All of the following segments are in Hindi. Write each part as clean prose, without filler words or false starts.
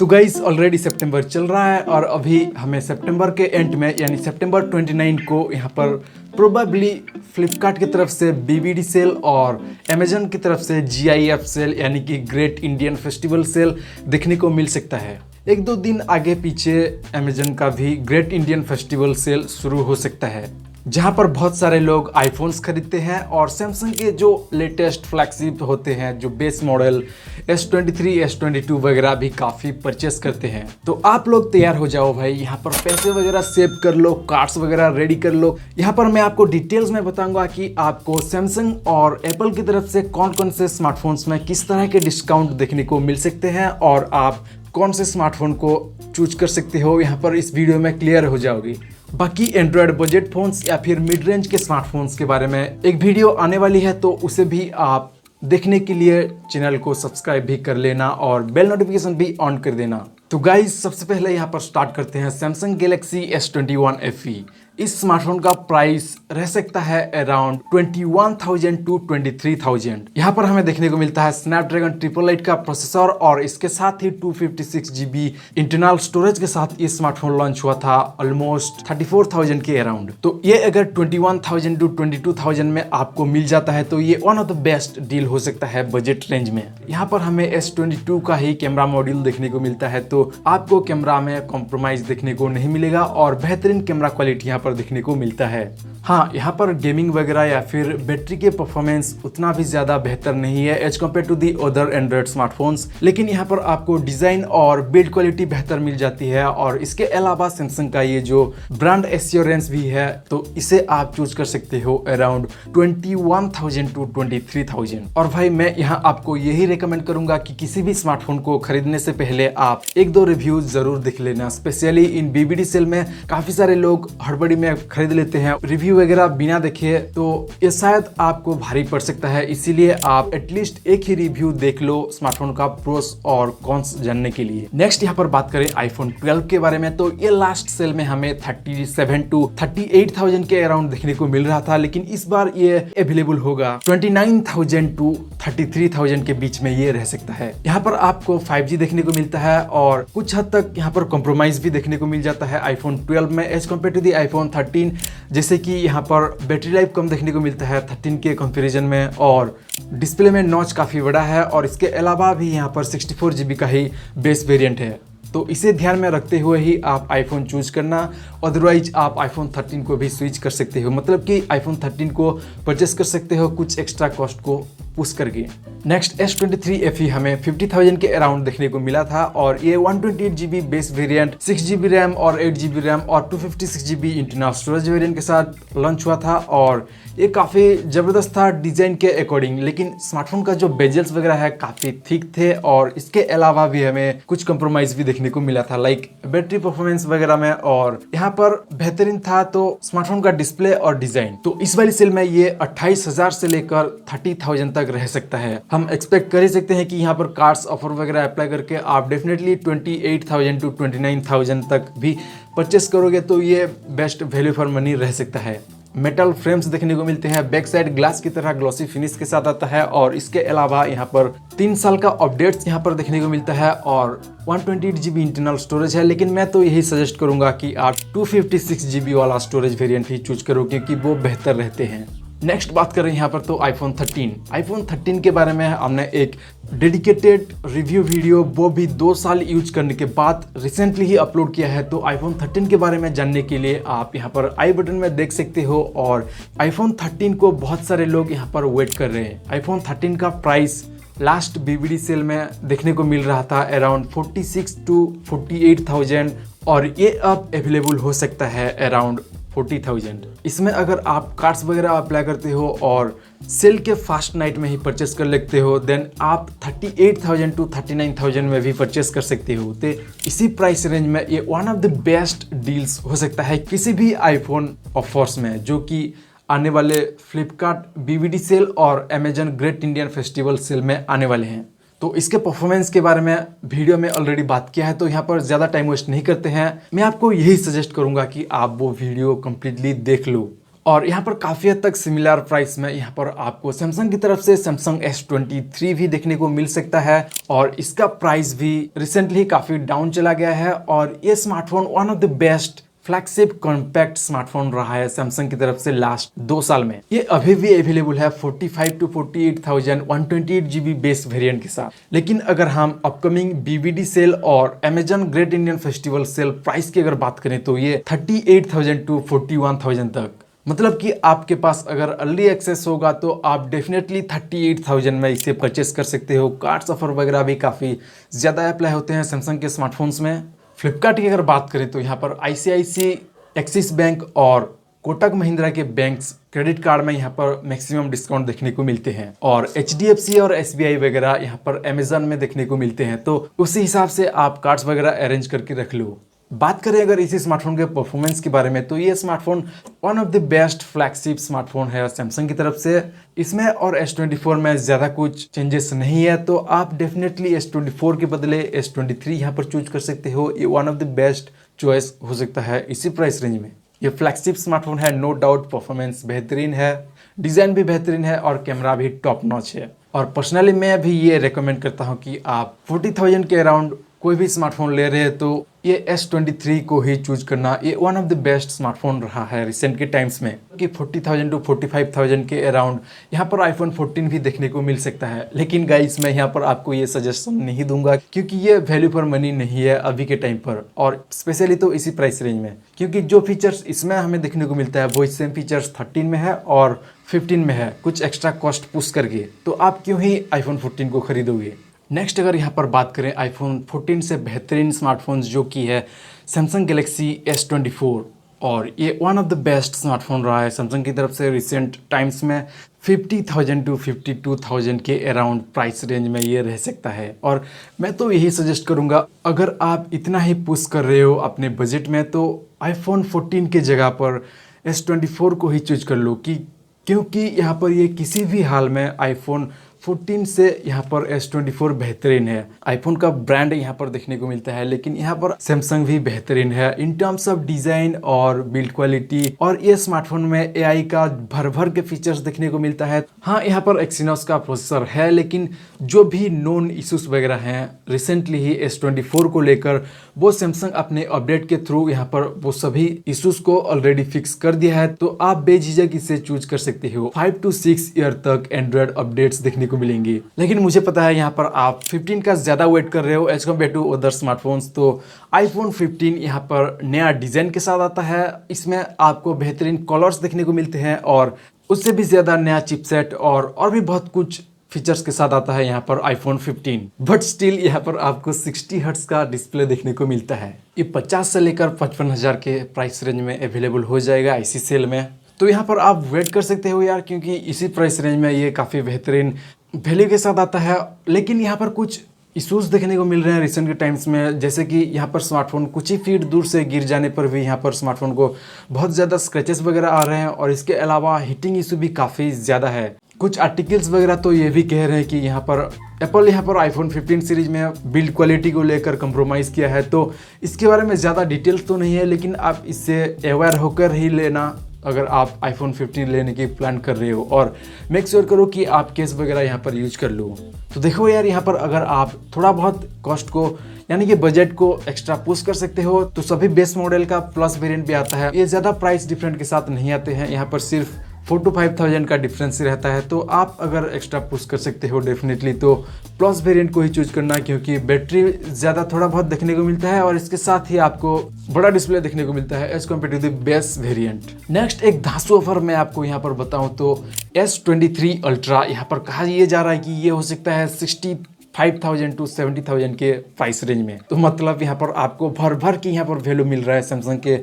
तो गाइस ऑलरेडी सितंबर चल रहा है और अभी हमें सितंबर के एंड में यानी सितंबर 29 को यहाँ पर प्रोबेबली फ्लिपकार्ट की तरफ से बीबीडी सेल और अमेजन की तरफ से GIF सेल यानी कि ग्रेट इंडियन फेस्टिवल सेल देखने को मिल सकता है। एक दो दिन आगे पीछे अमेजन का भी ग्रेट इंडियन फेस्टिवल सेल शुरू हो सकता है, जहां पर बहुत सारे लोग आईफोन्स खरीदते हैं और सैमसंग के जो लेटेस्ट फ्लैगशिप होते हैं, जो बेस मॉडल S23, S22 वगैरह भी काफ़ी परचेस करते हैं। तो आप लोग तैयार हो जाओ भाई, यहाँ पर पैसे वगैरह सेव कर लो, कार्ड्स वगैरह रेडी कर लो। यहाँ पर मैं आपको डिटेल्स में बताऊंगा कि आपको सैमसंग और एप्पल की तरफ से कौन कौन से स्मार्टफोन्स में किस तरह के डिस्काउंट देखने को मिल सकते हैं और आप कौन से स्मार्टफोन को चूज कर सकते हो। यहाँ पर इस वीडियो में क्लियर हो जाओगी। बाकी एंड्रॉयड बजट फोन्स या फिर मिड रेंज के स्मार्टफोन्स के बारे में एक वीडियो आने वाली है, तो उसे भी आप देखने के लिए चैनल को सब्सक्राइब भी कर लेना और बेल नोटिफिकेशन भी ऑन कर देना। तो गाइस सबसे पहले यहाँ पर स्टार्ट करते हैं सैमसंग गैलेक्सी S21 FE। इस स्मार्टफोन का प्राइस रह सकता है अराउंड 21,000 to 23,000। यहाँ पर हमें देखने को मिलता है स्नैपड्रैगन 888 का प्रोसेसर और इसके साथ ही 256 GB इंटरनल स्टोरेज के साथ ये स्मार्टफोन लॉन्च हुआ था ऑलमोस्ट 34,000 के अराउंड। तो ये अगर 21,000 to 22,000 में आपको मिल जाता है तो ये one of the best deal हो सकता है बजट रेंज में। यहाँ पर हमें S22 का ही कैमरा मॉड्यूल देखने को मिलता है, तो आपको कैमरा में कॉम्प्रोमाइज देखने को नहीं मिलेगा और बेहतरीन कैमरा क्वालिटी यहाँ पर देखने को मिलता है। हाँ, यहाँ पर गेमिंग वगैरह या फिर बैटरी के परफॉर्मेंस उतना भी ज्यादा बेहतर नहीं है as compare to the other Android smartphones, लेकिन यहाँ पर आपको डिजाइन और बिल्ड क्वालिटी बेहतर मिल जाती है। और इसके अलावा सैमसंग का ये जो ब्रांड एश्योरेंस भी है, तो इसे आप चूज कर सकते हो अराउंड 21,000 to 23,000। और भाई मैं यहाँ आपको यही रिकमेंड करूंगा कि किसी भी स्मार्टफोन को खरीदने से पहले आप एक दो रिव्यू जरूर देख लेना। स्पेशली इन बीबीडी सेल में काफी सारे लोग हड़बड़ी में खरीद लेते हैं, रिव्यू वगैरह बिना देखे, तो ये शायद आपको भारी पड़ सकता है। इसीलिए आप एटलीस्ट एक ही रिव्यू देख लो स्मार्टफोन का प्रोस और कॉन्स जानने के लिए। नेक्स्ट यहाँ पर बात करें आईफोन 12 के बारे में, तो ये लास्ट सेल में हमें 37 to 38,000 के अराउंड देखने को मिल रहा था, लेकिन इस बार ये अवेलेबल होगा 29,000 to 33,000 के बीच में ये रह सकता है। यहाँ पर आपको 5G देखने को मिलता है और कुछ हद तक यहाँ पर कॉम्प्रोमाइज भी देखने को मिल जाता है आईफोन 12 में as compare to the iPhone 13, जैसे कि यहाँ पर बैटरी लाइफ कम देखने को मिलता है 13 के कंपैरिजन में और डिस्प्ले में नॉच काफ़ी बड़ा है और इसके अलावा भी यहाँ पर 64 GB का ही बेस वेरिएंट है। तो इसे ध्यान में रखते हुए ही आप आईफोन चूज करना, अदरवाइज आप आईफोन 13 को भी स्विच कर सकते हो, मतलब कि आईफोन 13 को परचेस कर सकते हो कुछ एक्स्ट्रा कॉस्ट को पुश करके। नेक्स्ट S23 FE हमें 50,000 के अराउंड देखने को मिला था और ये 128 GB base variant, 6 GB RAM और 8 GB रैम और 256 GB इंटरनल स्टोरेज वेरिएंट के साथ लॉन्च हुआ था और ये काफ़ी ज़बरदस्त था डिज़ाइन के अकॉर्डिंग, लेकिन स्मार्टफोन का जो बेजल्स वगैरह है काफ़ी थिक थे और इसके अलावा भी हमें कुछ कंप्रोमाइज़ भी देखने को मिला था लाइक बैटरी परफॉर्मेंस वगैरह में। और यहाँ पर बेहतरीन था तो स्मार्टफोन का डिस्प्ले और डिज़ाइन। तो इस वाली सेल में ये 28,000 से लेकर 30,000 तक रह सकता है। हम एक्सपेक्ट कर ही सकते हैं कि यहाँ पर कार्ड्स ऑफर वगैरह अप्लाई करके आप डेफिनेटली 28,000 to 29,000 तक भी परचेस करोगे, तो ये बेस्ट वैल्यू फॉर मनी रह सकता है। मेटल फ्रेम्स देखने को मिलते हैं, बैक साइड ग्लास की तरह ग्लॉसी फिनिश के साथ आता है और इसके अलावा यहाँ पर 3 साल का अपडेट्स यहाँ पर देखने को मिलता है और 128 GB इंटरनल स्टोरेज है, लेकिन मैं तो यही सजेस्ट करूंगा कि आप 256 GB वाला स्टोरेज वेरिएंट ही चूज करो क्योंकि वो बेहतर रहते हैं। नेक्स्ट बात करें यहाँ पर तो आईफोन 13 के बारे में हमने एक डेडिकेटेड रिव्यू वीडियो वो भी 2 साल यूज करने के बाद रिसेंटली ही अपलोड किया है। तो आईफोन 13 के बारे में जानने के लिए आप यहाँ पर आई बटन में देख सकते हो और आईफोन 13 को बहुत सारे लोग यहाँ पर वेट कर रहे हैं। आईफोन 13 का प्राइस लास्ट बीबीडी सेल में देखने को मिल रहा था अराउंड 46 to 48,000 और ये अब अवेलेबल हो सकता है अराउंड 40,000। इसमें अगर आप कार्ड्स वगैरह अप्लाई करते हो और सेल के फास्ट नाइट में ही परचेस कर लेते हो देन आप 38,000 to 39,000 में भी परचेस कर सकते हो। तो इसी प्राइस रेंज में ये one of the best deals हो सकता है किसी भी आईफोन ऑफर्स में, जो कि आने वाले फ्लिपकार्ट बीबीडी सेल और Amazon Great Indian Festival sale में आने वाले हैं। तो इसके परफॉर्मेंस के बारे में वीडियो में ऑलरेडी बात किया है, तो यहाँ पर ज़्यादा टाइम वेस्ट नहीं करते हैं। मैं आपको यही सजेस्ट करूँगा कि आप वो वीडियो कम्प्लीटली देख लो और यहाँ पर काफ़ी हद तक सिमिलर प्राइस में यहाँ पर आपको सैमसंग की तरफ से सैमसंग S23 भी देखने को मिल सकता है और इसका प्राइस भी रिसेंटली काफ़ी डाउन चला गया है और ये smartphone one of the best flagship compact smartphone रहा है सैमसंग की तरफ से लास्ट 2 साल में। ये अभी भी अवेलेबल है 45 to 48,000 128 GB बेस वेरिएंट के साथ। लेकिन अगर हम अपकमिंग BBD सेल और Amazon great Indian Festival sale price की अगर बात करें तो ये 38,000 to 41,000 तक, मतलब कि आपके पास अगर अर्ली एक्सेस होगा तो आप डेफिनेटली 38,000 में इसे परचेस कर सकते हो। कार्ड्स ऑफर वगैरह भी काफ़ी ज़्यादा अप्लाई होते हैं सैमसंग के स्मार्टफोन्स में। फ्लिपकार्ट की अगर बात करें तो यहाँ पर ICICI, एक्सिस बैंक और कोटक महिंद्रा के बैंक्स क्रेडिट कार्ड में यहाँ पर मैक्सिमम डिस्काउंट देखने को मिलते हैं और HDFC और SBI वगैरह यहाँ पर अमेजन में देखने को मिलते हैं। तो उसी हिसाब से आप कार्ड्स वगैरह अरेंज करके रख लो। बात करें अगर इसी स्मार्टफोन के परफॉर्मेंस के बारे में तो ये smartphone one of the best flagship smartphone है सैमसंग की तरफ से। इसमें और S24 में ज़्यादा कुछ चेंजेस नहीं है, तो आप डेफिनेटली S24 के बदले S23 यहाँ पर चूज कर सकते हो। ये one of the best choice हो सकता है इसी प्राइस रेंज में। ये फ्लैगशिप स्मार्टफोन है, नो डाउट। परफॉर्मेंस बेहतरीन है, डिज़ाइन भी बेहतरीन है और कैमरा भी टॉप नॉच है। और पर्सनली मैं भी ये रेकमेंड करता हूँ कि आप 40,000 के अराउंड कोई भी स्मार्टफोन ले रहे हैं तो ये S23 को ही चूज करना। ये one of the best smartphone रहा है रिसेंट के टाइम्स में कि 40,000 to 45,000 के अराउंड यहाँ पर iPhone 14 भी देखने को मिल सकता है। लेकिन गाइस मैं यहाँ पर आपको ये सजेशन नहीं दूंगा क्योंकि ये वैल्यू फॉर मनी नहीं है अभी के टाइम पर, और स्पेशली तो इसी प्राइस रेंज में, क्योंकि जो फीचर्स इसमें हमें देखने को मिलता है वो सेम फीचर्स 13 में है और 15 में है, कुछ एक्स्ट्रा कॉस्ट पुश करके। तो आप क्यों ही iPhone 14 को खरीदोगे। नेक्स्ट अगर यहाँ पर बात करें iPhone 14 से बेहतरीन स्मार्टफोन्स जो कि है सैमसंग गैलेक्सी S24, और ये one of the best smartphone रहा है सैमसंग की तरफ से रिसेंट टाइम्स में। 50,000 to 52,000 के अराउंड प्राइस रेंज में ये रह सकता है। और मैं तो यही सजेस्ट करूँगा अगर आप इतना ही पुश कर रहे हो अपने बजट में तो iPhone 14 के जगह पर S24 को ही चूज कर लो क्योंकि यहाँ पर ये किसी भी हाल में iPhone 14 से यहाँ पर S24 बेहतरीन है। आईफोन का ब्रांड यहाँ पर देखने को मिलता है, लेकिन यहाँ पर सैमसंग भी बेहतरीन है इन टर्म्स ऑफ डिजाइन और बिल्ड क्वालिटी। और ये स्मार्टफोन में AI का भर भर के फीचर्स देखने को मिलता है। हाँ, यहाँ पर एक्सिनोस का प्रोसेसर है, लेकिन जो भी नोन इश्यूज वगैरह हैं रिसेंटली ही S24 को लेकर वो सैमसंग अपने अपडेट के थ्रू यहाँ पर वो सभी इश्यूज को ऑलरेडी फिक्स कर दिया है। तो आप बेझिझक इसे चूज कर सकते हो। 5 to 6 ईयर तक एंड्रॉइड अपडेट्स देखने को मिलेंगे। लेकिन मुझे पता है यहाँ पर आप 15 का ज्यादा वेट कर रहे हो as compare to other smartphones. तो iPhone 15 यहाँ पर नया डिजाइन के साथ आता है। इसमें आपको बेहतरीन कलर्स देखने को मिलते हैं और उससे भी ज्यादा नया चिपसेट और भी बहुत कुछ फीचर्स के साथ आता है यहाँ पर iPhone 15। बट स्टिल यहाँ पर आपको 60 हर्ट्ज का डिस्प्ले देखने को मिलता है। ये 50 से लेकर 55,000 के प्राइस रेंज में अवेलेबल हो जाएगा इसी सेल में। तो यहाँ पर आप वेट कर सकते हो यार, क्योंकि इसी प्राइस रेंज में ये काफ़ी बेहतरीन वैल्यू के साथ आता है। लेकिन यहाँ पर कुछ इश्यूज देखने को मिल रहे हैं रिसेंट के टाइम्स में, जैसे कि यहाँ पर स्मार्टफोन कुछ ही फीट दूर से गिर जाने पर भी यहाँ पर स्मार्टफोन को बहुत ज़्यादा स्क्रैचेस वगैरह आ रहे हैं। और इसके अलावा हीटिंग इशू भी काफ़ी ज़्यादा है। कुछ आर्टिकल्स वगैरह तो ये भी कह रहे हैं कि यहाँ पर एप्पल यहाँ पर iPhone 15 सीरीज में बिल्ड क्वालिटी को लेकर कंप्रोमाइज़ किया है। तो इसके बारे में ज़्यादा डिटेल्स तो नहीं है, लेकिन आप इससे अवेयर होकर ही लेना अगर आप iPhone 15 लेने की प्लान कर रहे हो। और मेक श्योर करो कि आप केस वगैरह यहाँ पर यूज कर लो। तो देखो यार, यहाँ पर अगर आप थोड़ा बहुत कॉस्ट को यानी कि बजट को एक्स्ट्रा पुश कर सकते हो तो सभी बेस मॉडल का प्लस वेरिएंट भी आता है। ये ज़्यादा प्राइस डिफरेंट के साथ नहीं आते हैं, यहाँ पर सिर्फ 4 to 5,000 का डिफरेंस रहता है। तो आप अगर एक्स्ट्रा पुश कर सकते हो डेफिनेटली तो प्लस वेरिएंट को ही चूज करना, क्योंकि बैटरी ज़्यादा थोड़ा बहुत देखने को मिलता है और इसके साथ ही आपको बड़ा डिस्प्ले देखने को मिलता है as compare to the base variant. Next एक धांसू ऑफर मैं आपको यहाँ पर बताऊँ तो S23 अल्ट्रा यहाँ पर कहा यह जा रहा है कि ये हो सकता है 65,000 to 70,000 के प्राइस रेंज में। तो मतलब यहाँ पर आपको भर भर की यहाँ पर वैल्यू मिल रहा है सैमसंग के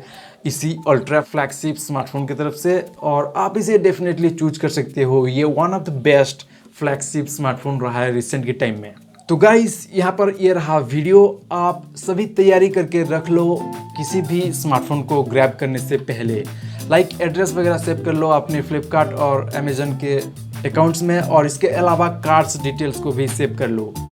इसी अल्ट्रा फ्लैगशिप स्मार्टफोन की तरफ से, और आप इसे डेफिनेटली चूज कर सकते हो। ये one of the best flagship smartphone रहा है रिसेंट के टाइम में। तो गाइस, यहाँ पर ये रहा वीडियो। आप सभी तैयारी करके रख लो किसी भी स्मार्टफोन को ग्रैब करने से पहले। लाइक एड्रेस वगैरह सेव कर लो अपने फ्लिपकार्ट और अमेजन के अकाउंट्स में, और इसके अलावा कार्ड्स डिटेल्स को भी सेव कर लो।